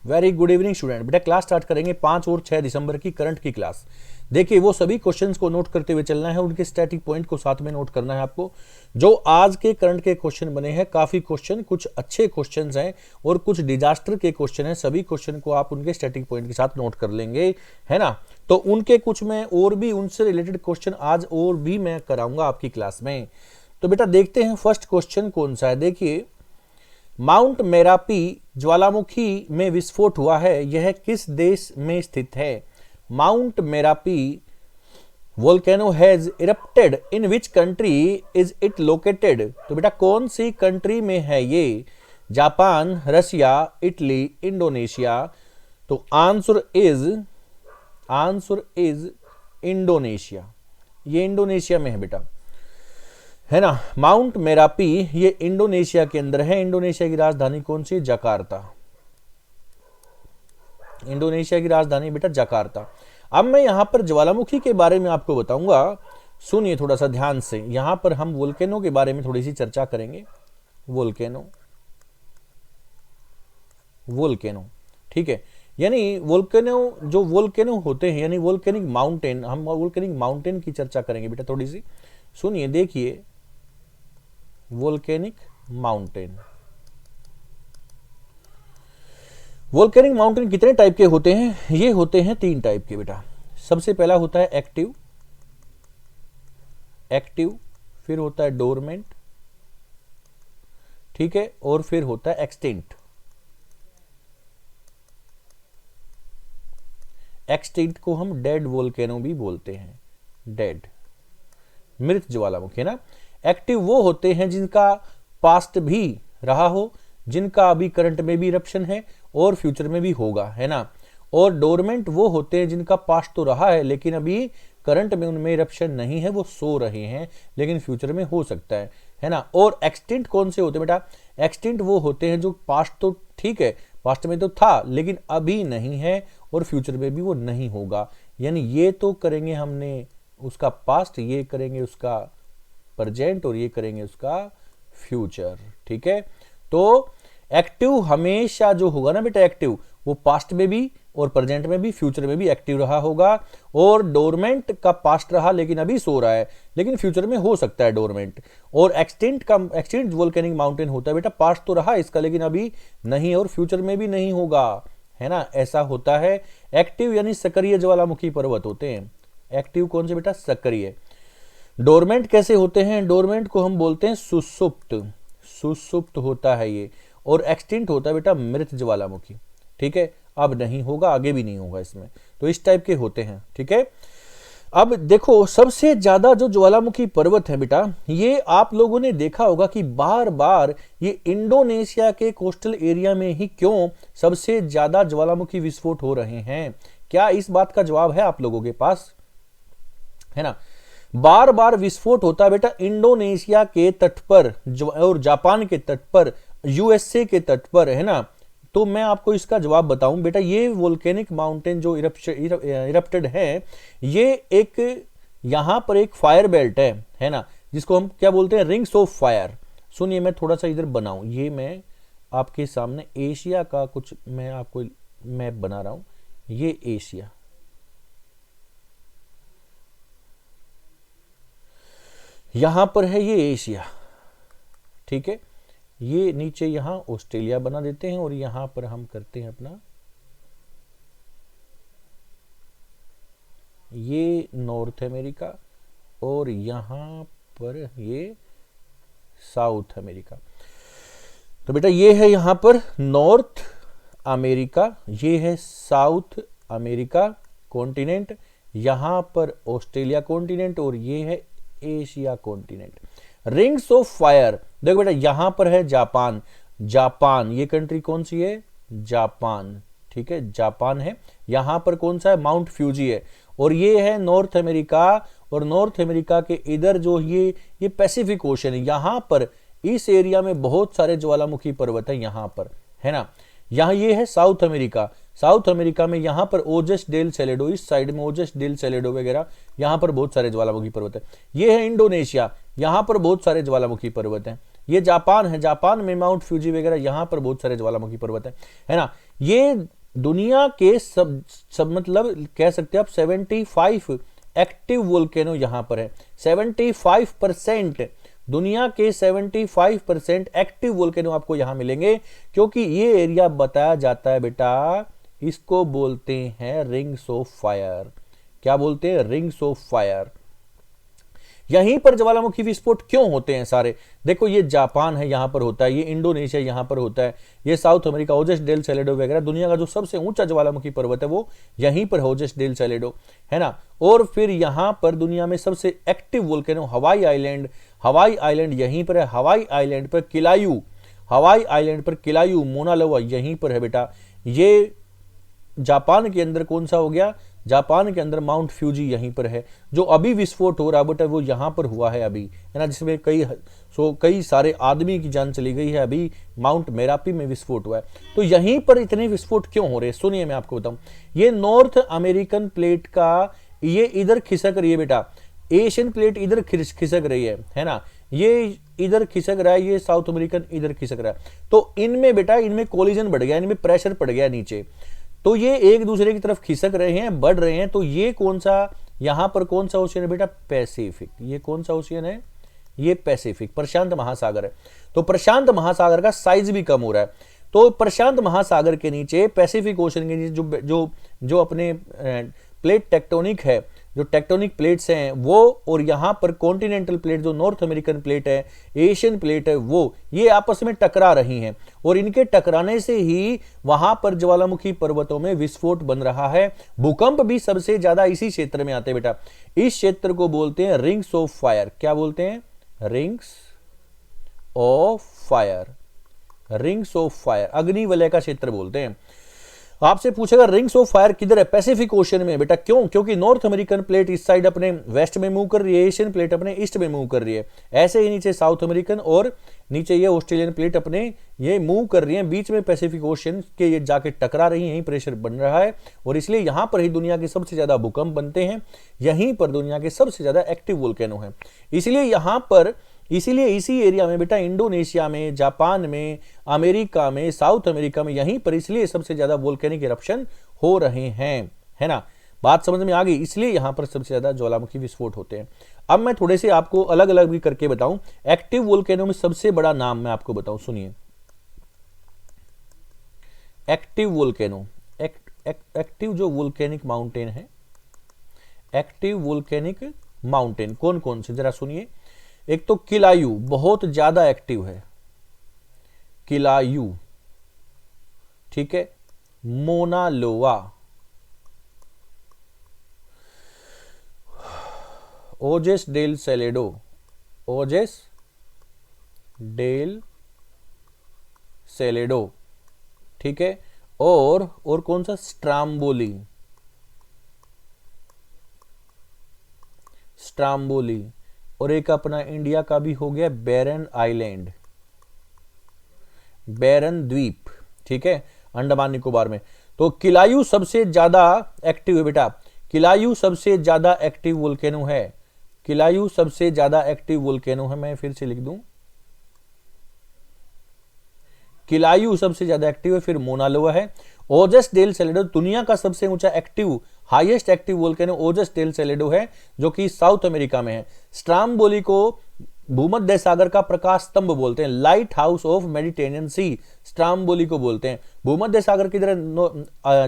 Very good evening student. बेटा class start करेंगे 5 और 6 दिसंबर की करंट की क्लास। देखिए वो सभी क्वेश्चंस को नोट करते हुए चलना है, उनके स्टैटिक पॉइंट को साथ में नोट करना है आपको। जो आज के करंट के क्वेश्चन बने हैं, काफी क्वेश्चन, कुछ अच्छे क्वेश्चंस हैं और कुछ डिजास्टर के क्वेश्चन हैं। सभी क्वेश्चन को आप उनके स्टैटिक पॉइंट के साथ नोट कर लेंगे, है ना। तो उनके कुछ मैं और भी उनसे रिलेटेड क्वेश्चन आज और भी मैं कराऊंगा आपकी क्लास में। तो बेटा देखते हैं फर्स्ट क्वेश्चन कौन सा है। देखिए, माउंट मेरापी ज्वालामुखी में विस्फोट हुआ है, यह किस देश में स्थित है? Mount Merapi volcano has erupted in which country is it located? तो बेटा कौन सी कंट्री में है ये? Japan, Russia, Italy, Indonesia? तो आंसर इज इंडोनेशिया। ये इंडोनेशिया में है बेटा, है ना। माउंट मेरापी ये इंडोनेशिया के अंदर है। इंडोनेशिया की राजधानी कौन सी? जकार्ता। इंडोनेशिया की राजधानी बेटा जकार्ता। अब मैं यहां पर ज्वालामुखी के बारे में आपको बताऊंगा, सुनिए थोड़ा सा ध्यान से। यहां पर हम वोल्केनो के बारे में थोड़ी सी चर्चा करेंगे। वोल्केनो, ठीक है। यानी वोल्केनो, जो वोल्केनो होते हैं यानी वोल्केनिक माउंटेन, हम वोल्केनिक माउंटेन की चर्चा करेंगे बेटा थोड़ी सी। सुनिए, देखिए वोल्केनिक माउंटेन। वोल्केनिक माउंटेन कितने टाइप के होते हैं? ये होते हैं 3 टाइप के बेटा। सबसे पहला होता है एक्टिव, फिर होता है डोरमेंट, ठीक है, और फिर होता है एक्सटिंक्ट। एक्सटिंक्ट को हम डेड वोल्केनो भी बोलते हैं, डेड, मृत ज्वालामुखी, है ना। एक्टिव वो होते हैं जिनका पास्ट भी रहा हो, जिनका अभी करंट में भी इरप्शन है और फ्यूचर में भी होगा, है ना। और डोरमेंट वो होते हैं जिनका पास्ट तो रहा है लेकिन अभी करंट में उनमें इरप्शन नहीं है, वो सो रहे हैं लेकिन फ्यूचर में हो सकता है ना। और एक्सटिंक्ट कौन से होते हैं बेटा? एक्सटिंक्ट वो होते हैं जो पास्ट तो ठीक है, पास्ट में तो था लेकिन अभी नहीं है और फ्यूचर में भी वो नहीं होगा। यानी ये तो करेंगे हमने उसका पास्ट, ये करेंगे उसका प्रेजेंट और ये करेंगे उसका फ्यूचर, ठीक है। तो एक्टिव हमेशा जो होगा ना बेटा, एक्टिव वो पास्ट में भी और प्रेजेंट में भी फ्यूचर में भी एक्टिव रहा होगा। और डोरमेंट का पास्ट रहा लेकिन अभी सो रहा है, लेकिन फ्यूचर में हो सकता है डोरमेंट। और एक्सटिंक्ट वोल्केनिक माउंटेन होता है बेटा, पास्ट तो रहा इसका लेकिन अभी नहीं और फ्यूचर में भी नहीं होगा, है ना। ऐसा होता है। एक्टिव यानी सक्रिय ज्वालामुखी पर्वत होते हैं। एक्टिव कौन से बेटा? सक्रिय। डोरमेंट कैसे होते हैं? डोरमेंट को हम बोलते हैं सुसुप्त होता है ये। और एक्सटिंक्ट होता है बेटा मृत ज्वालामुखी, ठीक है, अब नहीं होगा, आगे भी नहीं होगा इसमें। तो इस टाइप के होते हैं, ठीक है। अब देखो, सबसे ज्यादा जो ज्वालामुखी पर्वत है बेटा, ये आप लोगों ने देखा होगा कि बार बार ये इंडोनेशिया के कोस्टल एरिया में ही क्यों सबसे ज्यादा ज्वालामुखी विस्फोट हो रहे हैं? क्या इस बात का जवाब है आप लोगों के पास? है ना। बार बार विस्फोट होता है बेटा इंडोनेशिया के तट पर और जापान के तट पर, यूएसए के तट पर, है ना। तो मैं आपको इसका जवाब बताऊं बेटा, ये वोल्केनिक माउंटेन जो इरप्टेड है, ये एक यहां पर एक फायर बेल्ट है ना, जिसको हम क्या बोलते हैं? Rings of fire. सुनिए, मैं थोड़ा सा इधर बनाऊं, ये मैं आपके सामने एशिया का कुछ मैं आपको मैप बना रहा हूं। ये एशिया, यहां पर है ये एशिया, ठीक है। ये नीचे यहां ऑस्ट्रेलिया बना देते हैं और यहां पर हम करते हैं अपना, ये नॉर्थ अमेरिका और यहां पर ये साउथ अमेरिका। तो बेटा ये है यहां पर नॉर्थ अमेरिका, ये है साउथ अमेरिका कॉन्टिनेंट, यहां पर ऑस्ट्रेलिया कॉन्टिनेंट और ये है Asia continent. Rings of fire, देखो बेटा यहां पर है जापान, ये कंट्री कौन सी है? जापान, ठीक है, जापान है। यहां पर कौन सा है? माउंट फ्यूजी है। और ये है नॉर्थ अमेरिका, और नॉर्थ अमेरिका के इधर जो ये पैसिफिक ओशन है, यहां पर इस एरिया में बहुत सारे ज्वालामुखी पर्वत है यहां पर, है ना। यहां ये है साउथ अमेरिका में यहां पर ओजस डेल सेलेडो, इस साइड में ओजस डेल सेलेडो वगैरह, यहां पर बहुत सारे ज्वालामुखी पर्वत है। ये है इंडोनेशिया, यहां पर बहुत सारे ज्वालामुखी पर्वत हैं। ये जापान है, जापान में माउंट फ्यूजी वगैरह, यहां पर बहुत सारे ज्वालामुखी पर्वत है ना। ये दुनिया के सब मतलब कह सकते हैं आप 75 एक्टिव वोल्केनो यहां पर है। 75% दुनिया के 75% एक्टिव वोल्केनो आपको यहां मिलेंगे, क्योंकि ये एरिया बताया जाता है बेटा, इसको बोलते हैं रिंग्स ऑफ फायर। क्या बोलते हैं? Rings of fire. यहीं पर ज्वालामुखी विस्फोट क्यों होते हैं सारे? देखो ये जापान है, यहां पर होता है, ये इंडोनेशिया यहां पर होता है, ये साउथ अमेरिका ओजस डेल सेलेडो वगैरह, दुनिया का जो सबसे ऊंचा ज्वालामुखी पर्वत है वो यहीं पर ओजस डेल सेलेडो है ना। और फिर यहां पर दुनिया में सबसे active volcano Hawaii island, Hawaii island यहीं पर है, हवाई आइलैंड पर किलायू, हवाई आइलैंड पर किलायू, मोना लोआ यहीं पर है बेटा। ये जापान के अंदर कौन सा हो गया? जापान के अंदर माउंट फ्यूजी यहीं पर है। जो अभी विस्फोट हो रहा बेटा वो यहां पर हुआ है अभी, है ना, जिसमें कई सारे आदमी की जान चली गई है। अभी माउंट मेरापी में विस्फोट हुआ है। तो यहीं पर इतने विस्फोट क्यों हो रहे हैं? सुनिए मैं आपको बताऊं। ये नॉर्थ अमेरिकन प्लेट का ये इधर खिसक रही है बेटा, एशियन प्लेट इधर खिसक रही है ना, ये इधर खिसक रहा है, ये साउथ अमेरिकन इधर खिसक रहा है। तो इनमें बेटा, इनमें कोलिजन बढ़ गया, इनमें प्रेशर पड़ गया नीचे, तो ये एक दूसरे की तरफ खिसक रहे हैं, बढ़ रहे हैं। तो ये कौन सा, यहां पर कौन सा ओशियन है बेटा? पैसिफिक। ये कौन सा ओशियन है? ये पैसिफिक, प्रशांत महासागर है। तो प्रशांत महासागर का साइज भी कम हो रहा है। तो प्रशांत महासागर के नीचे, पैसिफिक ओशन के नीचे जो जो जो अपने प्लेट टेक्टोनिक है, जो टेक्टोनिक प्लेट्स हैं वो, और यहां पर कॉन्टिनेंटल प्लेट जो नॉर्थ अमेरिकन प्लेट है, एशियन प्लेट है, वो ये आपस में टकरा रही हैं, और इनके टकराने से ही वहां पर ज्वालामुखी पर्वतों में विस्फोट बन रहा है। भूकंप भी सबसे ज्यादा इसी क्षेत्र में आते हैं बेटा। इस क्षेत्र को बोलते हैं रिंग्स ऑफ फायर। क्या बोलते हैं? Rings of fire. Rings of fire, अग्निवलय का क्षेत्र बोलते हैं। आपसे पूछेगा रिंग्स ऑफ फायर किधर है? पैसिफिक ओशन में बेटा। क्यों? क्योंकि नॉर्थ अमेरिकन प्लेट इस साइड अपने वेस्ट में मूव कर रही है, एशियन प्लेट अपने ईस्ट में मूव कर रही है, ऐसे ही नीचे साउथ अमेरिकन और नीचे ये ऑस्ट्रेलियन प्लेट अपने ये मूव कर रही है, बीच में पैसिफिक ओशन के ये जाके टकरा रही है, यहीं प्रेशर बन रहा है, और इसलिए यहां पर ही दुनिया के सबसे ज्यादा भूकंप बनते हैं, यहीं पर दुनिया के सबसे ज्यादा एक्टिव वोल्केनो है। इसलिए यहां पर, इसीलिए इसी एरिया में बेटा, इंडोनेशिया में, जापान में, अमेरिका में, साउथ अमेरिका में, यहीं पर इसलिए सबसे ज्यादा वोल्केनिक इरप्शन हो रहे हैं, है ना। बात समझ में आ गई? इसलिए यहां पर सबसे ज्यादा ज्वालामुखी विस्फोट होते हैं। अब मैं थोड़े से आपको अलग अलग भी करके बताऊं। एक्टिव वोल्केनो में सबसे बड़ा नाम मैं आपको बताऊं, सुनिए। एक्टिव वोल्केनो, एक्टिव जो वोल्केनिक माउंटेन है, एक्टिव वोल्केनिक माउंटेन कौन कौन से, जरा सुनिए। एक तो किलायू बहुत ज्यादा एक्टिव है, किलायू, ठीक है। मोना लोआ, ओजेस डेल सेलेडो, ओजेस डेल सेलेडो, ठीक है। और कौन सा? Stromboli, Stromboli. और एक अपना इंडिया का भी हो गया बैरन आइलैंड, बैरन द्वीप, ठीक है, अंडमान निकोबार में। तो किलायू सबसे ज्यादा एक्टिव है बेटा, किलायू सबसे ज्यादा एक्टिव वोल्केनो है, किलायू सबसे ज्यादा एक्टिव वोल्केनो है। मैं फिर से लिख दूं, किलायू सबसे ज्यादा एक्टिव है, फिर मोना लोआ है। ओजस डेल सेलेडो दुनिया का सबसे ऊंचा एक्टिव, हाईएस्ट एक्टिव वोल्केनो ओजस डेल सेलेडो है, जो कि साउथ अमेरिका में है। स्ट्राम्बोली को भूमध्य सागर का प्रकाश स्तंभ बोलते हैं, lighthouse of Mediterranean Sea, Stromboli को बोलते हैं। भूमध्य सागर किधर?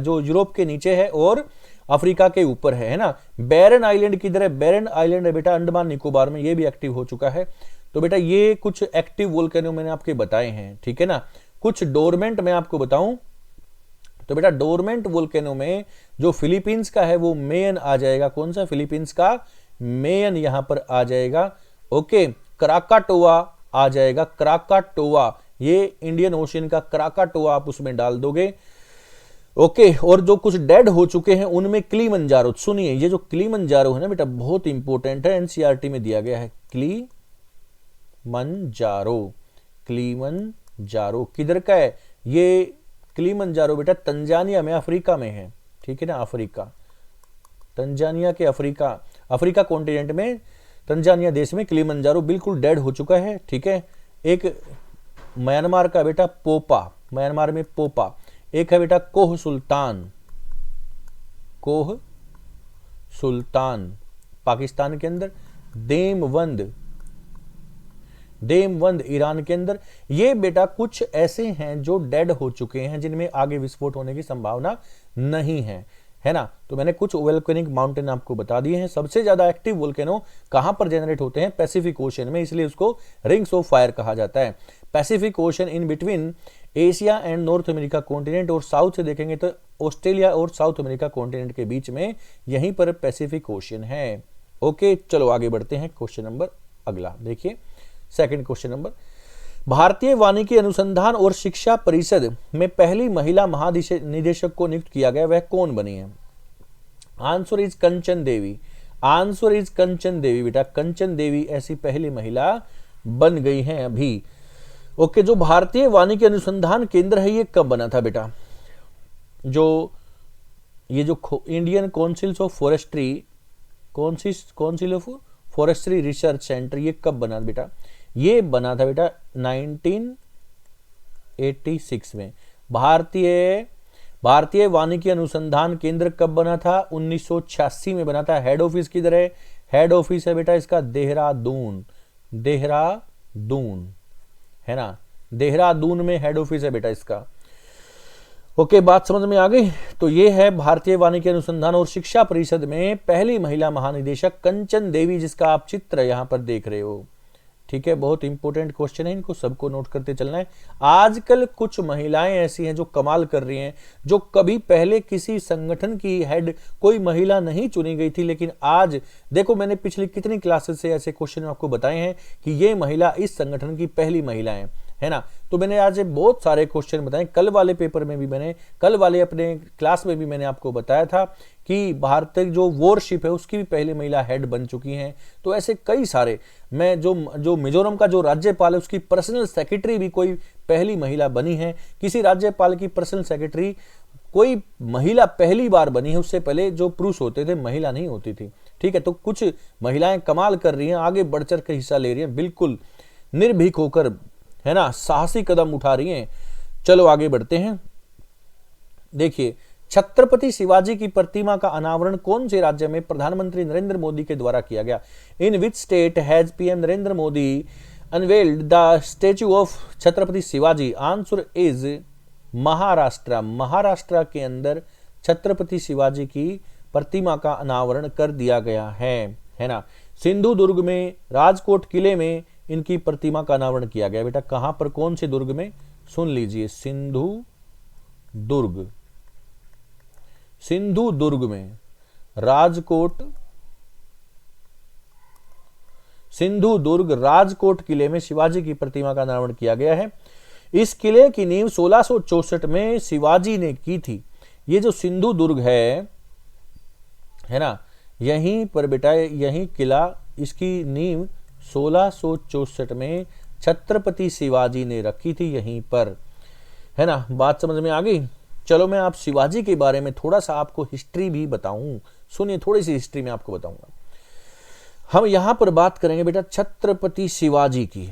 जो यूरोप के नीचे है और अफ्रीका के ऊपर है ना। बैरन आइलैंड किधर है? बैरन आइलैंड है बेटा अंडमान निकोबार में, ये भी एक्टिव हो चुका है। तो बेटा ये कुछ एक्टिव वोल्केनो मैंने आपके बताए हैं, ठीक है ना। कुछ डोरमेंट मैं आपको बताऊं तो बेटा, डोरमेंट वोल्केनो में जो फिलीपींस का है वो मेयन आ जाएगा। कौन सा? फिलीपींस का मेयन यहां पर आ जाएगा। ओके, क्राकाटोआ आ जाएगा, क्राकाटोआ, ये इंडियन ओशियन का क्राकाटोआ आप उसमें डाल दोगे। ओके, और जो कुछ डेड हो चुके हैं उनमें किलिमंजारो। सुनिए, ये जो किलिमंजारो है ना बेटा, बहुत इंपॉर्टेंट है, एनसीईआरटी में दिया गया है। किलिमंजारो, किलिमंजारो किधर का है? ये किलिमंजारो बेटा तंजानिया में, अफ्रीका में है, ठीक है ना। अफ्रीका, तंजानिया के अफ्रीका कॉन्टिनेंट में, तंजानिया देश में किलिमंजारो बिल्कुल डेड हो चुका है, ठीक है। एक म्यांमार का बेटा पोपा, म्यांमार में पोपा। एक है बेटा कोह सुल्तान, कोह सुल्तान पाकिस्तान के अंदर। देमवंद, देमवंद ईरान के अंदर। ये बेटा कुछ ऐसे हैं जो डेड हो चुके हैं, जिनमें आगे विस्फोट होने की संभावना नहीं है ना। तो मैंने कुछ वोल्केनिक माउंटेन आपको बता दिए हैं। सबसे ज्यादा एक्टिव वोल्केनो कहां पर जनरेट होते हैं? पैसिफिक ओशन में, इसलिए उसको रिंग्स ऑफ फायर कहा जाता है। Pacific ocean in between Asia and north America continent, और साउथ से देखेंगे तो ऑस्ट्रेलिया और साउथ अमेरिका कॉन्टिनेंट के बीच में यहीं पर पैसिफिक ओशन है। ओके, चलो आगे बढ़ते हैं। क्वेश्चन नंबर अगला देखिए, सेकंड क्वेश्चन नंबर, भारतीय वानिकी अनुसंधान और शिक्षा परिषद में पहली महिला महानिदेशक को नियुक्त किया गया, वह कौन बनी है? Answer is Kanchan Devi. Answer is Kanchan Devi बेटा, कंचन देवी ऐसी पहली महिला बन गई हैं अभी। ओके, जो भारतीय वानिकी अनुसंधान केंद्र है ये कब बना था बेटा? जो ये जो Indian Council of forestry, council of forestry research centre, ये कब बना बेटा? ये बना था बेटा 1986 में। भारतीय वानिकी अनुसंधान केंद्र कब बना था? 1986 में बना था। हेड ऑफिस किधर है? हेड ऑफिस है बेटा इसका देहरादून, देहरादून है ना, देहरादून में हेड ऑफिस है बेटा इसका। ओके, बात समझ में आ गई? तो ये है भारतीय वानिकी अनुसंधान और शिक्षा परिषद में पहली महिला महानिदेशक कंचन देवी, जिसका आप चित्र यहां पर देख रहे हो। ठीक है, बहुत इंपॉर्टेंट क्वेश्चन है, इनको सबको नोट करते चलना है। आजकल कुछ महिलाएं ऐसी हैं जो कमाल कर रही हैं, जो कभी पहले किसी संगठन की हेड कोई महिला नहीं चुनी गई थी, लेकिन आज देखो मैंने पिछली कितनी क्लासेस से ऐसे क्वेश्चन आपको बताए हैं कि ये महिला इस संगठन की पहली महिला है ना। तो मैंने आज बहुत सारे क्वेश्चन बताए, कल वाले पेपर में भी मैंने, कल वाले अपने क्लास में भी मैंने आपको बताया था कि भारत जो वॉरशिप है उसकी भी पहली महिला हेड बन चुकी हैं। तो ऐसे कई सारे, मैं जो मिजोरम का जो राज्यपाल है उसकी पर्सनल सेक्रेटरी भी कोई पहली महिला बनी है। किसी राज्यपाल की पर्सनल सेक्रेटरी कोई महिला पहली बार बनी है, उससे पहले जो पुरुष होते थे महिला नहीं होती थी। ठीक है, तो कुछ महिलाएं कमाल कर रही हैं, आगे बढ़ चढ़ के हिस्सा ले रही हैं, बिल्कुल निर्भीक होकर, है ना, साहसी कदम उठा रही हैं। चलो आगे बढ़ते हैं। देखिए, छत्रपति शिवाजी की प्रतिमा का अनावरण कौन से राज्य में प्रधानमंत्री नरेंद्र मोदी के द्वारा किया गया? In which state has PM Narendra Modi unveiled the statue of Chhatrapati Shivaji? Answer is Maharashtra. Maharashtra के अंदर छत्रपति शिवाजी की प्रतिमा का अनावरण कर दिया गया है ना। सिंधु दुर्ग में, राजकोट किले में इनकी प्रतिमा का अनावरण किया गया। बेटा कहां पर, कौन से दुर्ग में? सुन लीजिए, सिंधु दुर्ग, सिंधु दुर्ग में, राजकोट, सिंधु दुर्ग राजकोट किले में शिवाजी की प्रतिमा का अनावरण किया गया है। इस किले की नींव 1664 में शिवाजी ने की थी। ये जो सिंधु दुर्ग है ना, यहीं पर बेटा, यही किला, इसकी नींव 1664 में छत्रपति शिवाजी ने रखी थी यहीं पर, है ना। बात समझ में आ गई? चलो मैं आप शिवाजी के बारे में थोड़ा सा आपको हिस्ट्री भी बताऊं। सुनिए, थोड़ी सी हिस्ट्री में आपको बताऊंगा। हम यहां पर बात करेंगे बेटा छत्रपति शिवाजी की।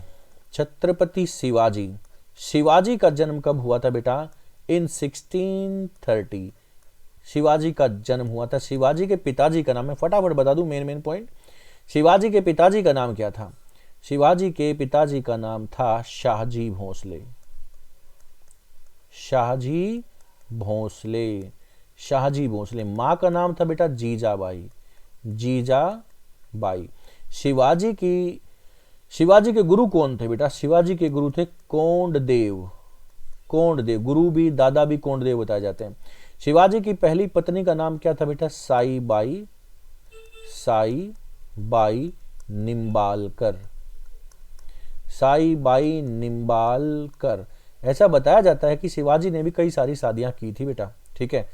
छत्रपति शिवाजी, शिवाजी का जन्म कब हुआ था बेटा? इन 1630 शिवाजी का जन्म हुआ था। शिवाजी के पिताजी का नाम, मैं फटाफट बता दूं मेन पॉइंट। शिवाजी के पिताजी का नाम क्या था? शिवाजी के पिताजी का नाम था शाहजी भोसले। शाहजी भोसले, शाहजी भोसले। मां का नाम था बेटा जीजाबाई, जीजाबाई। शिवाजी के गुरु कौन थे बेटा? शिवाजी के गुरु थे कोंडदेव। कोंडदेव गुरु भी, दादा भी कोंडदेव बताए जाते हैं। शिवाजी की पहली पत्नी का नाम क्या था बेटा? साईबाई, साईबाई निम्बालकर, साईबाई निम्बालकर। ऐसा बताया जाता है कि शिवाजी ने भी कई सारी शादियां की थी बेटा, ठीक है।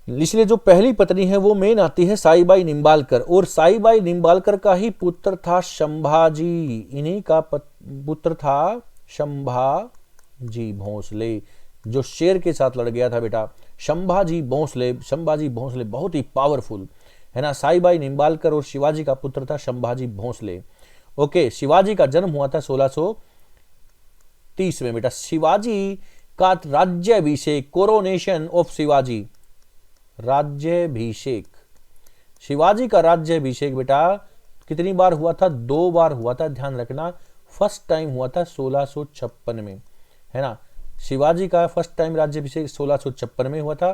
इसलिए जो पहली पत्नी है वो मेन आती है साईबाई निम्बालकर, और साईबाई निम्बालकर का ही पुत्र था संभाजी। इन्हीं का पुत्र था संभाजी भोसले, जो शेर के साथ लड़ गया था बेटा। संभाजी भोसले, संभाजी भोसले बहुत ही पावरफुल, है ना। साईबाई निम्बालकर और शिवाजी का पुत्र था संभाजी भोसले। ओके, शिवाजी का जन्म हुआ था 1664 1930 में बेटा शिवाजी का राज्याभिषेक, कोरोनेशन ऑफ शिवाजी, राज्याभिषेक, शिवाजी का राज्याभिषेक बेटा कितनी बार हुआ था? 2 बार हुआ था, ध्यान रखना। फर्स्ट टाइम हुआ था 1656 में, है ना। शिवाजी का फर्स्ट टाइम राज्याभिषेक 1656 में हुआ था,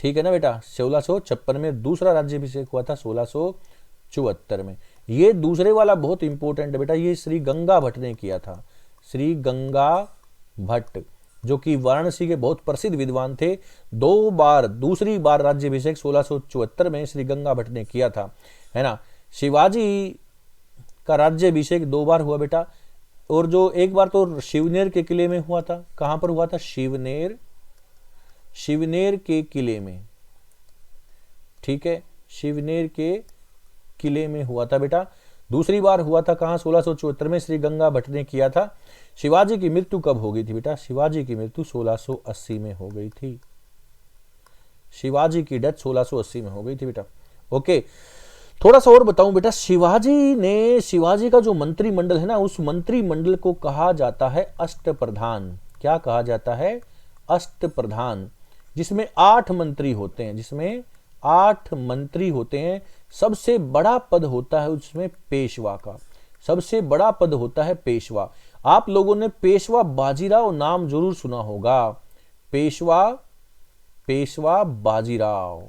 ठीक है ना बेटा, 1656 में। दूसरा राज्याभिषेक हुआ था 1674 में। ये दूसरे वाला बहुत इंपॉर्टेंट है बेटा, ये श्री गंगा भट्ट ने किया था, श्री गंगा भट्ट, जो कि वाराणसी के बहुत प्रसिद्ध विद्वान थे। 2 बार, दूसरी बार राज्याभिषेक 1674 में श्री गंगा भट्ट ने किया था, है ना। शिवाजी का राज्याभिषेक 2 बार हुआ बेटा, और जो एक बार तो शिवनेर के किले में हुआ था। कहां पर हुआ था? शिवनेर, शिवनेर के किले में, ठीक है, शिवनेर के किले में हुआ था बेटा। दूसरी बार हुआ था कहां? 1674 में श्री गंगा भट्ट ने किया था। शिवाजी की मृत्यु कब हो गई थी बेटा? शिवाजी की मृत्यु 1680 में हो गई थी, शिवाजी की डेथ 1680 में हो गई थी बेटा। ओके, थोड़ा सा और बताऊं बेटा, शिवाजी का जो मंत्रिमंडल है ना, उस मंत्रिमंडल को कहा जाता है अष्टप्रधान। क्या कहा जाता है? अष्टप्रधान, जिसमें 8 मंत्री होते हैं, जिसमें 8 मंत्री होते हैं। सबसे बड़ा पद होता है उसमें पेशवा का, सबसे बड़ा पद होता है पेशवा। आप लोगों ने पेशवा बाजीराव नाम जरूर सुना होगा, पेशवा, पेशवा बाजीराव,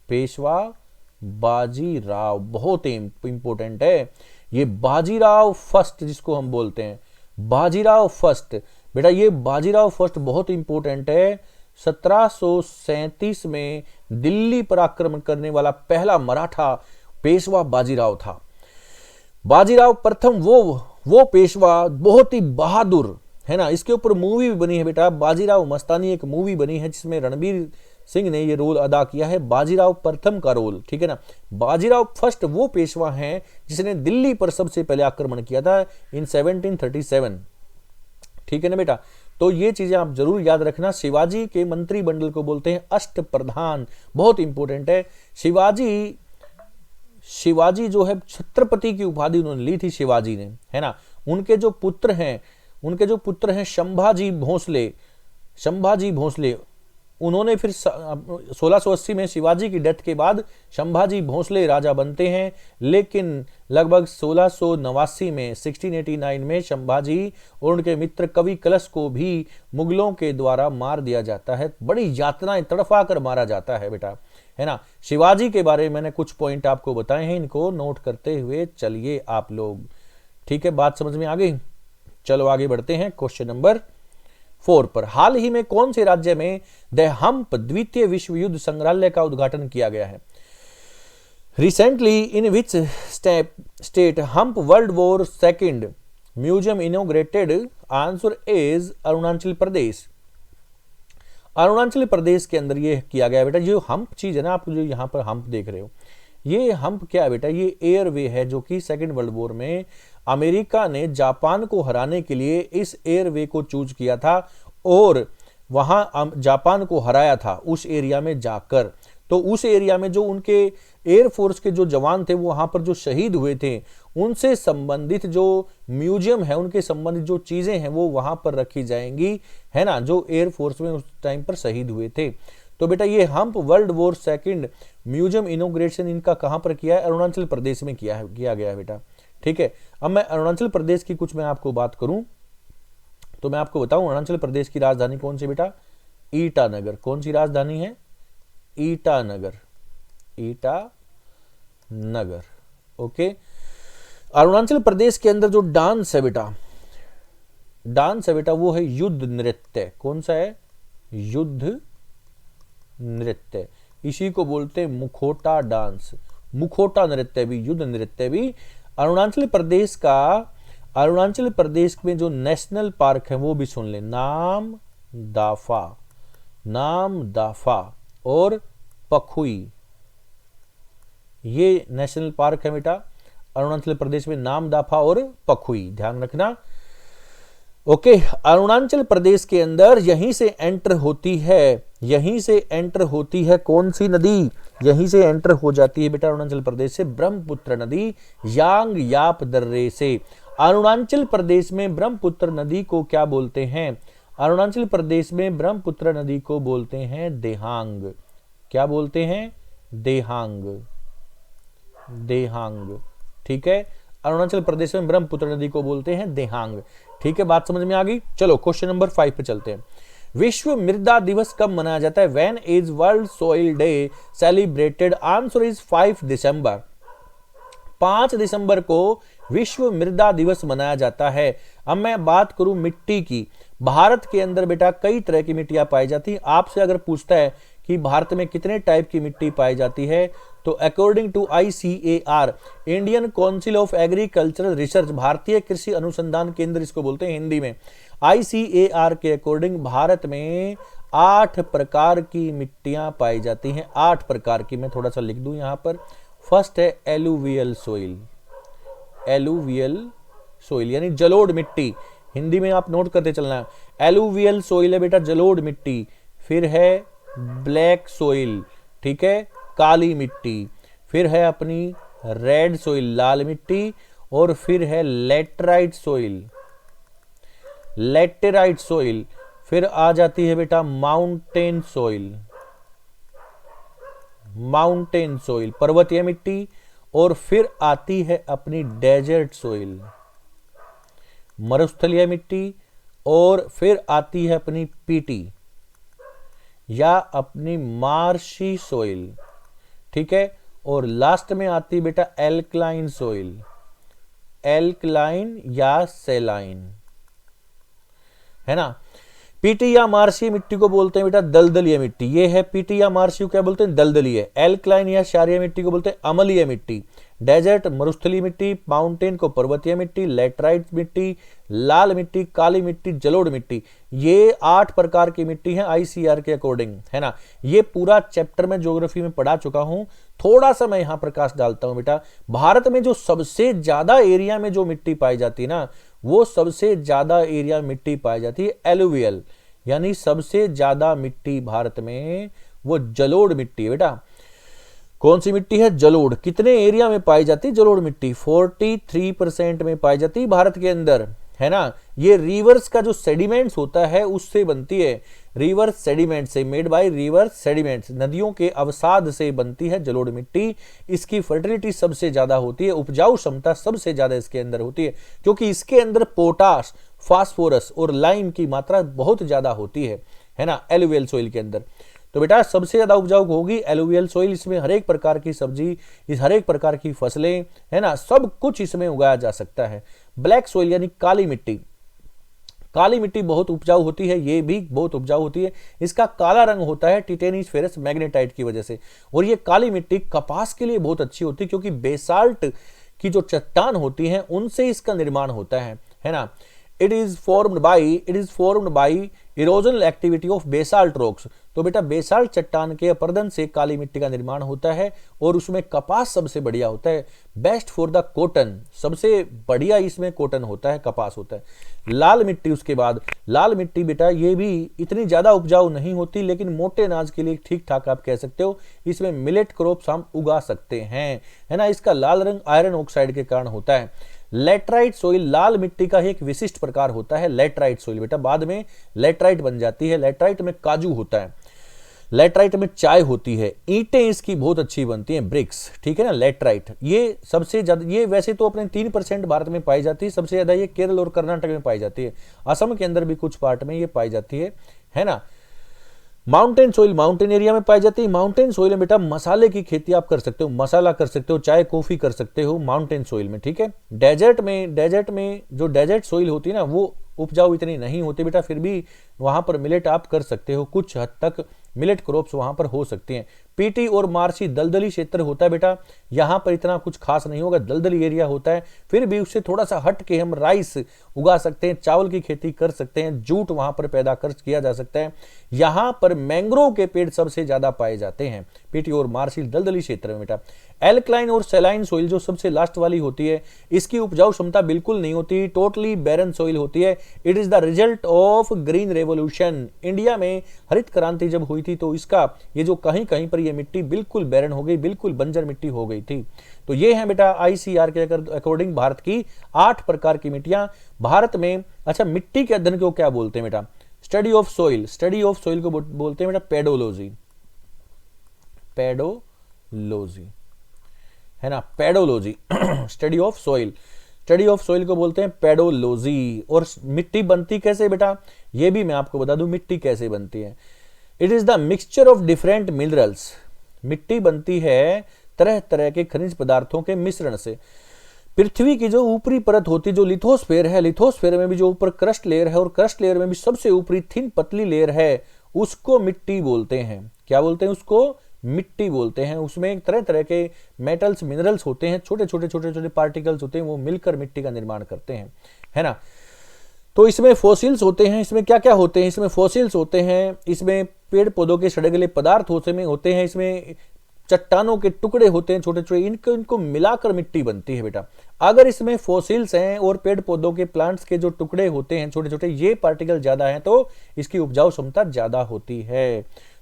पेशवा बाजीराव बहुत इंपॉर्टेंट है। ये बाजीराव फर्स्ट जिसको हम बोलते हैं, बाजीराव फर्स्ट बेटा, ये बाजीराव फर्स्ट बहुत इंपॉर्टेंट है। 1737 में दिल्ली पर आक्रमण करने वाला पहला मराठा पेशवा बाजीराव था। बाजीराव प्रथम वो पेशवा बहुत ही बहादुर, है ना। इसके ऊपर मूवी भी बनी है बेटा, बाजीराव मस्तानी एक मूवी बनी है जिसमें रणबीर सिंह ने ये रोल अदा किया है, बाजीराव प्रथम का रोल, ठीक है ना। बाजीराव फर्स्ट वो पेशवा हैं जिसने दिल्ली पर सबसे पहले आक्रमण किया था इन 1737, ठीक है ना बेटा। तो ये चीजें आप जरूर याद रखना। शिवाजी के मंत्रिमंडल को बोलते हैं अष्टप्रधान, बहुत इंपॉर्टेंट है। शिवाजी जो है छत्रपति की उपाधि उन्होंने ली थी शिवाजी ने, है ना। उनके जो पुत्र हैं संभाजी भोसले, उन्होंने फिर 1680 में शिवाजी की डेथ के बाद संभाजी भोसले राजा बनते हैं, लेकिन लगभग 1689 में 1689 में संभाजी और उनके मित्र कवि कलश को भी मुगलों के द्वारा मार दिया जाता है। बड़ी यातनाएं तड़फा कर मारा जाता है बेटा, है ना। शिवाजी के बारे में मैंने कुछ पॉइंट आपको बताए हैं, इनको नोट करते हुए चलिए आप लोग, ठीक है। बात समझ में आ गई? चलो आगे बढ़ते हैं क्वेश्चन नंबर 4 पर। हाल ही में कौन से राज्य में द हम्प द्वितीय विश्व युद्ध संग्रहालय का उद्घाटन किया गया है? Recently in which state Hump world war second museum inaugurated? Answer is Arunachal Pradesh. Arunachal Pradesh के अंदर ये किया गया बेटा। जो हम्प चीज है ना, आप जो यहाँ पर हम्प देख रहे हो, ये हम्प क्या है बेटा? ये एयरवे है जो कि सेकंड वर्ल्ड वॉर में अमेरिका ने जापान को हराने के लिए इस एयरवे को चूज किया था और वहां जापान को हराया था उस एरिया में जाकर। तो उस एरिया में जो उनके एयरफोर्स के जो जवान थे वो वहां पर जो शहीद हुए थे, उनसे संबंधित जो म्यूजियम है, उनके संबंधित जो चीजें हैं वो वहां पर रखी जाएंगी, है ना, जो एयरफोर्स में उस टाइम पर शहीद हुए थे। तो बेटा ये hump world war second museum inauguration इनका कहां पर किया है? अरुणाचल प्रदेश में किया गया है बेटा, ठीक है। अब मैं अरुणाचल प्रदेश की कुछ मैं आपको बात करूं तो मैं आपको बताऊं अरुणाचल प्रदेश की राजधानी कौन सी बेटा? ईटानगर। कौन सी राजधानी है? ईटानगर, ईटानगर, ओके। अरुणाचल प्रदेश के अंदर जो डांस है बेटा, वो है युद्ध नृत्य। कौन सा है? युद्ध नृत्य। इसी को बोलते हैं मुखोटा डांस, मुखोटा नृत्य भी, युद्ध नृत्य भी। अरुणाचल प्रदेश में जो नेशनल पार्क है वो भी सुन ले, नाम दाफा और पखुई, ये नेशनल पार्क है बेटा अरुणाचल प्रदेश में, नाम दाफा और पखुई, ध्यान रखना, ओके। अरुणाचल प्रदेश के अंदर यहीं से एंटर होती है कौन सी नदी? यहीं से एंटर हो जाती है बेटा अरुणाचल प्रदेश से ब्रह्मपुत्र नदी यांग याप दर्रे से। अरुणाचल प्रदेश में ब्रह्मपुत्र नदी को क्या बोलते हैं? अरुणाचल प्रदेश में ब्रह्मपुत्र नदी को बोलते हैं देहांग। क्या बोलते हैं? देहांग। देहांग, ठीक है। अरुणाचल प्रदेश में ब्रह्मपुत्र नदी को बोलते हैं देहांग। ठीक है, बात समझ में आ गई। चलो क्वेश्चन नंबर 5 पे चलते हैं। विश्व मृदा दिवस कब मनाया जाता है? When is world soil day celebrated? Answer is 5 दिसंबर। 5 दिसंबर को विश्व मृदा दिवस मनाया जाता है। अब मैं बात करूं मिट्टी की। भारत के अंदर बेटा कई तरह की मिट्टियां पाई जाती हैं। आपसे अगर पूछता है कि भारत में कितने टाइप की मिट्टी पाई जाती है, तो according to ICAR, Indian Council of Agricultural Research, भारतीय कृषि अनुसंधान केंद्र इसको बोलते हैं हिंदी में, ICAR के अकॉर्डिंग भारत में 8 प्रकार की मिट्टियां पाई जाती हैं। 8 प्रकार की, मैं थोड़ा सा लिख दूं यहां पर। फर्स्ट है एलुवियल सोइल। एलुवियल सोइल यानी जलोढ़ मिट्टी, हिंदी में आप नोट करते चलना है। एलुवियल सोइल है बेटा जलोढ़ मिट्टी। फिर है ब्लैक सोइल, ठीक है, काली मिट्टी। फिर है अपनी रेड सोइल, लाल मिट्टी। और फिर है लेटराइट सोइल, लेटेराइट सोइल। फिर आ जाती है बेटा माउंटेन सोइल, माउंटेन सोइल, पर्वतीय मिट्टी। और फिर आती है अपनी डेजर्ट सोइल, मरुस्थलीय मिट्टी। और फिर आती है अपनी पीटी या अपनी मार्शी सोइल, ठीक है। और लास्ट में आती बेटा एल्कलाइन सोइल, एल्कलाइन या सेलाइन, है ना। पीटी या मार्शी मिट्टी को बोलते हैं बेटा दलदलीय मिट्टी। ये है पीटी या मार्शी को क्या बोलते हैं? दलदलीय। एल्कलाइन या क्षारीय मिट्टी को बोलते हैं अम्लीय मिट्टी। डेजर्ट मरुस्थलीय मिट्टी, माउंटेन को पर्वतीय मिट्टी, लेटराइट मिट्टी, लाल मिट्टी, काली मिट्टी, जलोढ़ मिट्टी। ये 8 प्रकार की मिट्टी है ICAR के अकॉर्डिंग, है ना। ये पूरा चैप्टर में ज्योग्राफी में पढ़ा चुका हूं। थोड़ा सा मैं यहां प्रकाश डालता हूं बेटा। भारत में जो सबसे ज्यादा एरिया में जो मिट्टी पाई जाती है ना, वो सबसे ज्यादा एरिया मिट्टी पाई जाती है एलुवियल, यानी सबसे ज्यादा मिट्टी भारत में वो जलोढ़ मिट्टी है बेटा। कौन सी मिट्टी है? जलोढ़। कितने एरिया में पाई जाती है जलोढ़ मिट्टी? 43% में पाई जाती है भारत के अंदर, है ना। ये रिवर्स का जो सेडिमेंट्स होता है उससे बनती है, रिवर सेडिमेंट से, मेड बाय रिवर सेडिमेंट्स, नदियों के अवसाद से बनती है जलोढ़ मिट्टी। इसकी फर्टिलिटी सबसे ज्यादा होती है, उपजाऊ क्षमता सबसे ज्यादा इसके अंदर होती है, क्योंकि इसके अंदर पोटाश, फास्फोरस और लाइम की मात्रा बहुत ज्यादा होती है ना, एलुवियल सोइल के अंदर। तो बेटा सबसे ज्यादा उपजाऊ होगी एलुवियल सोइल। इसमें हर एक प्रकार की सब्जी, इस हर एक प्रकार की फसलें, है ना, सब कुछ इसमें उगाया जा सकता है। ब्लैक सोइल यानी काली मिट्टी, काली मिट्टी बहुत उपजाऊ होती है, ये भी बहुत उपजाऊ होती है। इसका काला रंग होता है टिटेनिस फेरस मैग्नेटाइट की वजह से। और ये काली मिट्टी कपास के लिए बहुत अच्छी होती है, क्योंकि बेसाल्ट की जो चट्टान होती है उनसे इसका निर्माण होता है ना। It is formed by erosional activity of basalt rocks। तो बेटा बेसाल्ट चट्टान के अपरदन से काली मिट्टी का निर्माण होता है, और उसमें कपास सबसे बढ़िया होता है। बेस्ट फॉर द कॉटन, सबसे बढ़िया इसमें कॉटन होता है, कपास होता है। लाल मिट्टी, उसके बाद लाल मिट्टी बेटा ये भी इतनी ज्यादा उपजाऊ नहीं होती, लेकिन मोटे अनाज के लिए ठीक ठाक आप कह सकते हो। इसमें मिलेट क्रॉप्स हम उगा सकते हैं, है ना। इसका लाल रंग आयरन ऑक्साइड के कारण होता है। लेटराइट सोइल लाल मिट्टी का एक विशिष्ट प्रकार होता है। लेटराइट सोइल बेटा बाद में लेटराइट बन जाती है। लेटराइट में काजू होता है, लेटराइट में चाय होती है, ईंटें इसकी बहुत अच्छी बनती हैं, ब्रिक्स, ठीक है ना। लेटराइट ये सबसे ज्यादा, ये वैसे तो अपने 3% भारत में पाई जाती है, सबसे ज्यादा ये केरल और कर्नाटक में पाई जाती है। असम के अंदर भी कुछ पार्ट में ये पाई जाती है ना। माउंटेन सोइल माउंटेन एरिया में पाई जाती है। माउंटेन सोइल में बेटा मसाले की खेती आप कर सकते हो, मसाला कर सकते हो, चाय कॉफी कर सकते हो माउंटेन सोइल में, ठीक है। डेजर्ट में जो डेजर्ट सोइल होती है ना, वो उपजाऊ इतनी नहीं होती बेटा, फिर भी वहां पर मिलेट आप कर सकते हो, कुछ हद तक मिलेट क्रॉप्स वहां पर हो सकती हैं। पीटी और मार्शी दलदली क्षेत्र होता है बेटा, यहां पर इतना कुछ खास नहीं होगा, दलदली एरिया होता है, फिर भी उससे थोड़ा सा हट के हम राइस उगा सकते हैं, चावल की खेती कर सकते हैं, जूट वहां पर पैदा कर किया जा सकता है। यहां पर मैंग्रोव के पेड़ सबसे ज्यादा पाए जाते हैं पीटी और मार्शी दलदली क्षेत्र में बेटा। एल्कलाइन और सेलाइन सोइल जो सबसे लास्ट वाली होती है, इसकी उपजाऊ क्षमता बिल्कुल नहीं होती, टोटली बैरन सोइल होती है। It is the result of green revolution. India में हरित क्रांति जब हुई थी थी, तो इसका ये जो कहीं कहीं पर ये मिट्टी बिल्कुल बैरन हो गई, बिल्कुल बंजर मिट्टी हो गई थी। तो ये है बेटा ICAR के अकॉर्डिंग भारत की 8 प्रकार की मिट्टियां भारत में। अच्छा, मिट्टी के अध्ययन को क्या बोलते हैं बेटा? Study of soil. Study of soil को बोलते हैं बेटा पेडोलॉजी। पेडोलॉजी है ना, pedology. Study of soil, study of soil को बोलते हैं पेडोलॉजी। और मिट्टी बनती कैसे बेटा, ये भी मैं आपको बता दूं मिट्टी कैसे बनती है। It is the mixture of different minerals. मिट्टी बनती है तरह तरह के खनिज पदार्थों के मिश्रण से। पृथ्वी की जो ऊपरी परत होती है, जो लिथोस्फेयर है, लिथोस्फेयर में भी जो ऊपर क्रस्ट लेयर है, और क्रस्ट लेयर में भी सबसे ऊपरी थिन पतली लेयर है, उसको मिट्टी बोलते हैं। क्या बोलते हैं? उसको मिट्टी बोलते हैं। उसमें तरह तरह के मेटल्स, मिनरल्स होते हैं, छोटे छोटे छोटे छोटे पार्टिकल्स होते हैं, वो मिलकर मिट्टी का निर्माण करते हैं, है ना। तो इसमें फॉसिल्स होते हैं। इसमें क्या क्या होते हैं? इसमें फॉसिल्स होते हैं, इसमें पेड़ पौधों के सड़े गले पदार्थ होते हैं, इसमें चट्टानों के टुकड़े होते हैं छोटे छोटे, इनको मिलाकर मिट्टी बनती है बेटा। अगर इसमें फॉसिल्स हैं और पेड़ पौधों के प्लांट्स के जो टुकड़े होते हैं छोटे छोटे, ये पार्टिकल ज्यादा हैं, तो इसकी उपजाऊ क्षमता ज्यादा होती है।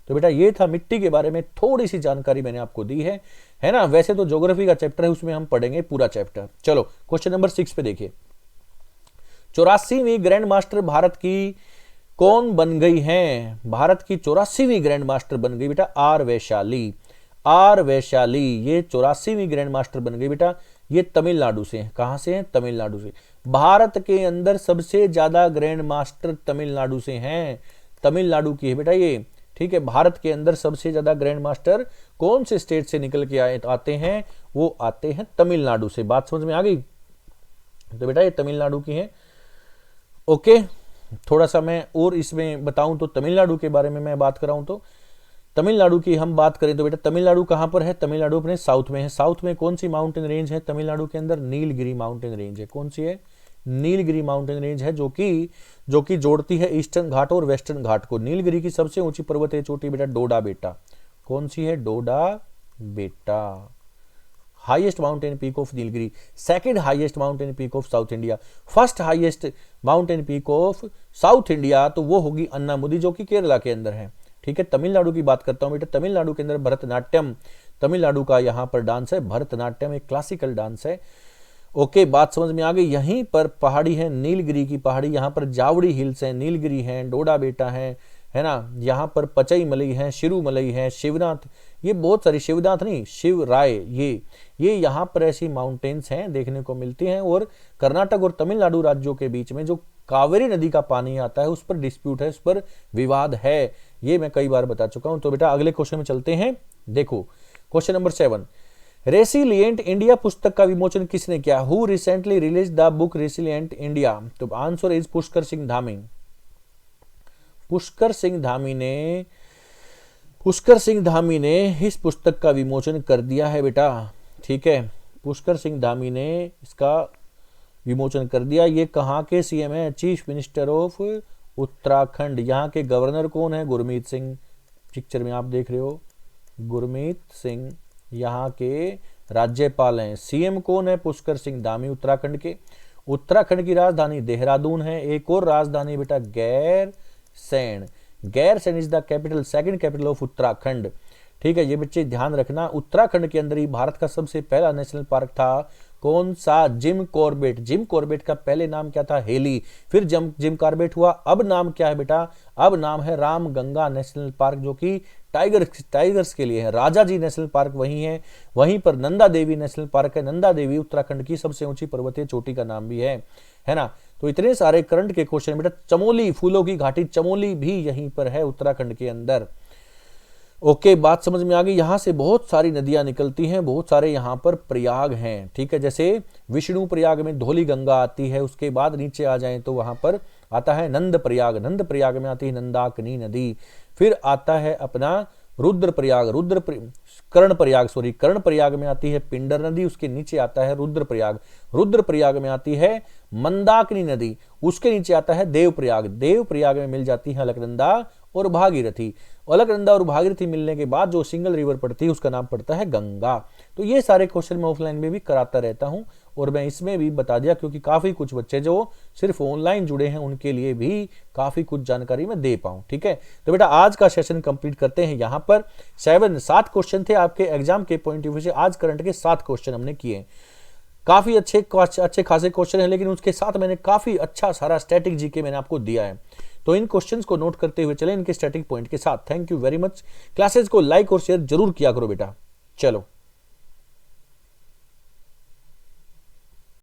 तो बेटा ये था मिट्टी के बारे में थोड़ी सी जानकारी मैंने आपको दी है ना। वैसे तो ज्योग्राफी का चैप्टर है, उसमें हम पढ़ेंगे पूरा चैप्टर। चलो क्वेश्चन नंबर 6 पे देखिए। 84वीं ग्रैंड मास्टर भारत की कौन बन गई हैं? भारत की 84वीं ग्रैंड मास्टर बन गई बेटा आर वैशाली। आर वैशाली ये 84वीं ग्रैंड मास्टर बन गई बेटा। ये तमिलनाडु से है। कहां से है? तमिलनाडु से। भारत के अंदर सबसे ज्यादा ग्रैंड मास्टर तमिलनाडु से हैं, तमिलनाडु की है बेटा ये, ठीक है। भारत के अंदर सबसे ज्यादा ग्रैंड मास्टर कौन से स्टेट से निकल के आते हैं? वो आते हैं तमिलनाडु से। बात समझ में आ गई? तो बेटा ये तमिलनाडु की है। ओके, थोड़ा सा मैं और इसमें बताऊं तो तमिलनाडु के बारे में मैं बात कराऊं तो तमिलनाडु की हम बात करें तो बेटा तमिलनाडु कहां पर है? तमिलनाडु अपने साउथ में है। साउथ में कौन सी माउंटेन रेंज है तमिलनाडु के अंदर? नीलगिरी माउंटेन रेंज है। कौन सी है? नीलगिरी माउंटेन रेंज है, जो कि जोड़ती है ईस्टर्न घाट और वेस्टर्न घाट को। नीलगिरी की सबसे ऊंची पर्वतीय चोटी बेटा डोडा बेटा। कौन सी है? डोडा बेटा। Highest mountain peak of Nilgiri, second highest mountain peak of south India, first highest mountain peak of south India तो वो होगी अन्नामुदी, जो कि केरला के अंदर है, ठीक है। तमिलनाडु की बात करता हूं बेटा। तमिलनाडु के अंदर भरतनाट्यम, तमिलनाडु का यहां पर डांस है भरतनाट्यम, एक क्लासिकल डांस है। ओके, बात समझ में आ गई। यहीं पर पहाड़ी है नीलगिरी की पहाड़ी, यहाँ पर जावड़ी हिल्स है, नीलगिरी है, डोडा बेटा है ना। यहाँ पर पचई मलई है, शिरुमलई है, शिवनाथ, ये बहुत सारी, शिवनाथ नहीं शिवराय, ये यहाँ पर ऐसी माउंटेन्स हैं देखने को मिलती हैं। और कर्नाटक और तमिलनाडु राज्यों के बीच में जो कावेरी नदी का पानी आता है उस पर डिस्प्यूट है, उस पर विवाद है, ये मैं कई बार बता चुका हूं। तो बेटा अगले क्वेश्चन में चलते हैं। देखो क्वेश्चन नंबर 7, रेसिलिएंट इंडिया पुस्तक का विमोचन किसने किया? Who recently released the book Resilient India? तो आंसर इज पुष्कर सिंह धामी। पुष्कर सिंह धामी ने इस पुस्तक का विमोचन कर दिया है बेटा, ठीक है। पुष्कर सिंह धामी ने इसका विमोचन कर दिया। ये कहाँ के सीएम है? Chief minister of Uttarakhand. यहाँ के गवर्नर कौन है? गुरमीत सिंह, पिक्चर में आप देख रहे हो गुरमीत सिंह। यहाँ के राज्यपाल हैं। सीएम कौन है? पुष्कर सिंह धामी उत्तराखंड के। उत्तराखंड की राजधानी देहरादून है। एक और राजधानी बेटा Gairsain. Gairsain is the capital, second capital of Uttarakhand, ठीक है। ये बच्चे ध्यान रखना। उत्तराखंड के अंदर ही भारत का सबसे पहला नेशनल पार्क था। कौन सा? Jim Corbett. जिम कॉर्बेट का पहले नाम क्या था? हेली, फिर जिम कॉर्बेट हुआ। अब नाम क्या है बेटा? अब नाम है रामगंगा नेशनल पार्क, जो कि टाइगर्स के लिए है। राजा जी नेशनल पार्क वही है। वहीं पर नंदा देवी नेशनल पार्क है। नंदा देवी उत्तराखंड की सबसे ऊंची पर्वतीय चोटी का नाम भी है ना। तो इतने सारे करंट के क्वेश्चन बेटा। चमोली, फूलों की घाटी चमोली भी यहीं पर है उत्तराखंड के अंदर। ओके, बात समझ में आ गई। यहां से बहुत सारी नदियां निकलती हैं, बहुत सारे यहां पर प्रयाग हैं, ठीक है। जैसे विष्णु प्रयाग में धौली गंगा आती है, उसके बाद नीचे आ जाएं तो वहां पर आता है नंद प्रयाग। नंद प्रयाग में आती है नंदाकिनी नदी। फिर आता है अपना रुद्र प्रयाग, कर्ण प्रयाग में आती है पिंडर नदी। उसके नीचे आता है रुद्र प्रयाग में आती है मंदाकिनी नदी। उसके नीचे आता है देव प्रयाग में मिल जाती है अलकनंदा और भागीरथी। अलकनंदा और भागीरथी मिलने के बाद जो सिंगल रिवर पड़ती है उसका नाम पड़ता है गंगा। तो ये सारे क्वेश्चन मैं ऑफलाइन में भी कराता रहता हूं और मैं इसमें भी बता दिया क्योंकि काफ़ी कुछ बच्चे जो सिर्फ ऑनलाइन जुड़े हैं उनके लिए भी काफ़ी कुछ जानकारी मैं दे पाऊँ। ठीक है, तो बेटा आज का सेशन कंप्लीट करते हैं यहाँ पर। 7 क्वेश्चन थे आपके एग्जाम के पॉइंट ऑफ व्यू से, आज करंट के 7 क्वेश्चन हमने किए। काफ़ी अच्छे खासे क्वेश्चन है, लेकिन उसके साथ मैंने काफ़ी अच्छा सारा स्टैटिक जीके मैंने आपको दिया है। तो इन क्वेश्चंस को नोट करते हुए चलें इनके स्टैटिक पॉइंट के साथ। Thank you very much. Classes को लाइक और शेयर जरूर किया करो बेटा। चलो।